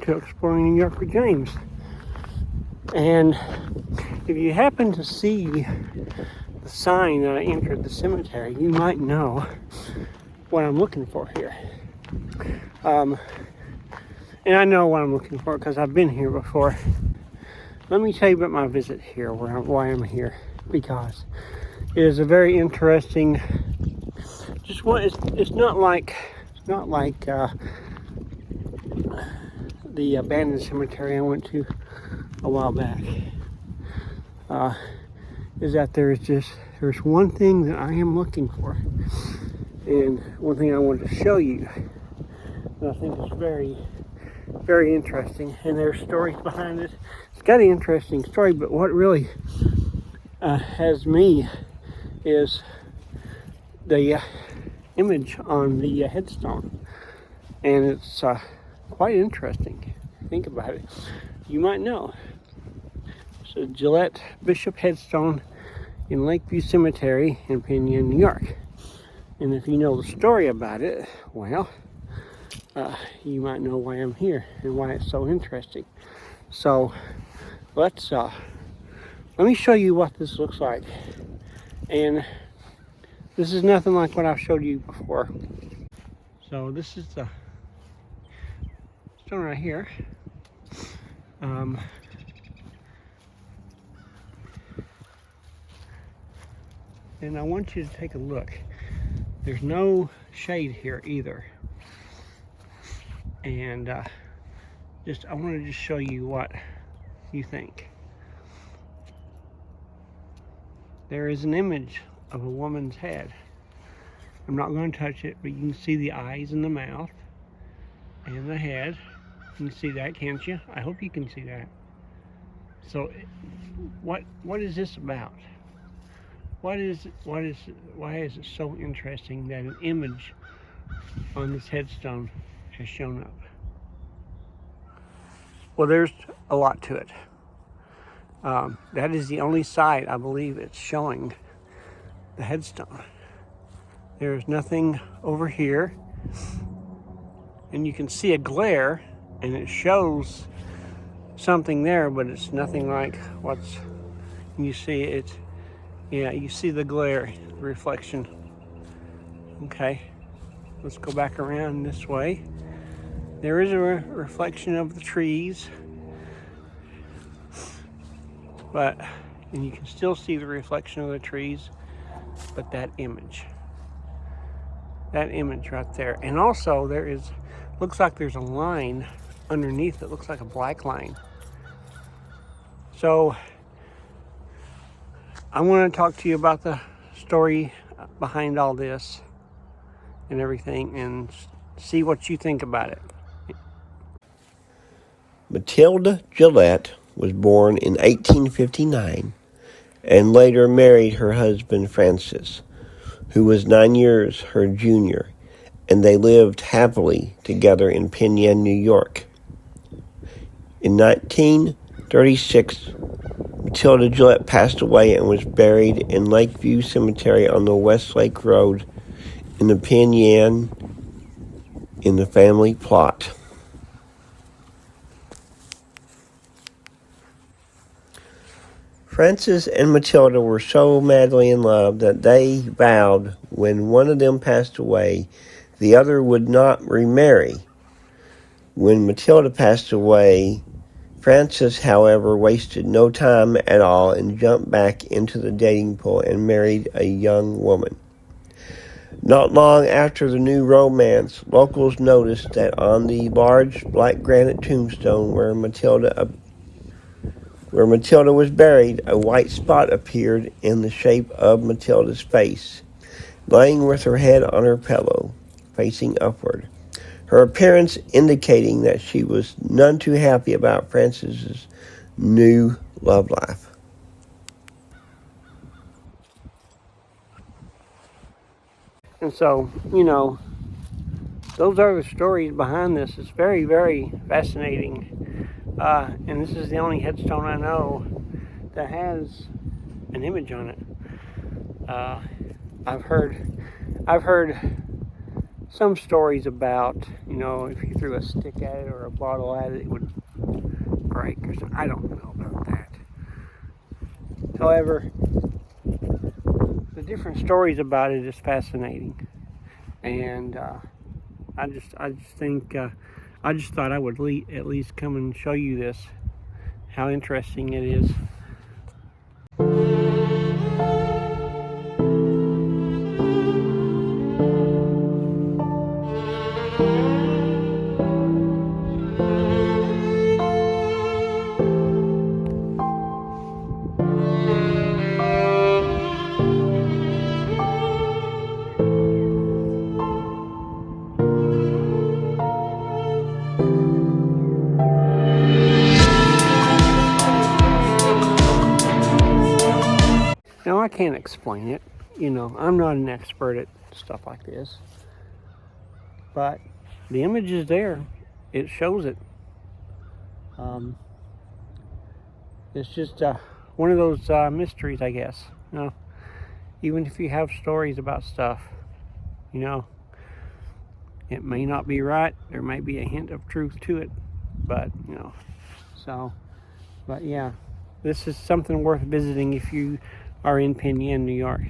to Exploring New York with James. And if you happen to see the sign that I entered the cemetery, you might know what I'm looking for here. And I know what I'm looking for because I've been here before. Let me tell you about my visit here, why I'm here, because it is a very interesting. It's not like the abandoned cemetery I went to a while back. Is that there's one thing that I am looking for, and one thing I wanted to show you that I think is very, very interesting. And there's stories behind it. It's got an interesting story, but what really has me is the image on the headstone, and it's quite interesting. Think about it. You might know. So Gillette Bishop headstone in Lakeview Cemetery in Penn Yan, New York. And if you know the story about it, well, you might know why I'm here and why it's so interesting. So let me show you what this looks like. And this is nothing like what I've showed you before. So this is the stone right here. And I want you to take a look. There's no shade here either. And I want to just show you what you think. There is an image of a woman's head. I'm not going to touch it, but you can see the eyes and the mouth and the head. You can see that, can't you? I hope you can see that. So what is this about? Why is it so interesting that an image on this headstone has shown up? Well, there's a lot to it. That is the only side I believe it's showing the headstone. There's nothing over here, and you can see a glare, and it shows something there, but it's nothing like what's. You see it. Yeah, you see the glare, reflection. Okay, let's go back around this way. There is a reflection of the trees, and you can still see the reflection of the trees, but that image right there. And also looks like there's a line underneath it, looks like a black line. So I want to talk to you about the story behind all this and everything, and see what you think about it. Matilda Gillette was born in 1859 and later married her husband Francis, who was 9 years her junior, and they lived happily together in Penn Yan, New York. In 1936, Matilda Gillette passed away and was buried in Lakeview Cemetery on the West Lake Road in the Penn Yan in the family plot. Francis and Matilda were so madly in love that they vowed when one of them passed away, the other would not remarry. When Matilda passed away, Francis, however, wasted no time at all and jumped back into the dating pool and married a young woman. Not long after the new romance, locals noticed that on the large black granite tombstone where Matilda was buried, a white spot appeared in the shape of Matilda's face, laying with her head on her pillow, facing upward. Her appearance indicating that she was none too happy about Francis's new love life. And so, those are the stories behind this. It's very, very fascinating. And this is the only headstone I know that has an image on it. I've heard some stories about, you know, if you threw a stick at it or a bottle at it, it would break or something. I don't know about that. However, the different stories about it is fascinating, and I just think I just thought I would at least come and show you this, how interesting it is. Now, I can't explain it. You know, I'm not an expert at stuff like this. But the image is there. It shows it. It's just one of those mysteries, I guess. You know, even if you have stories about stuff, you know, it may not be right. There might be a hint of truth to it. But, you know, but yeah, this is something worth visiting if you are in Penn Yan, New York.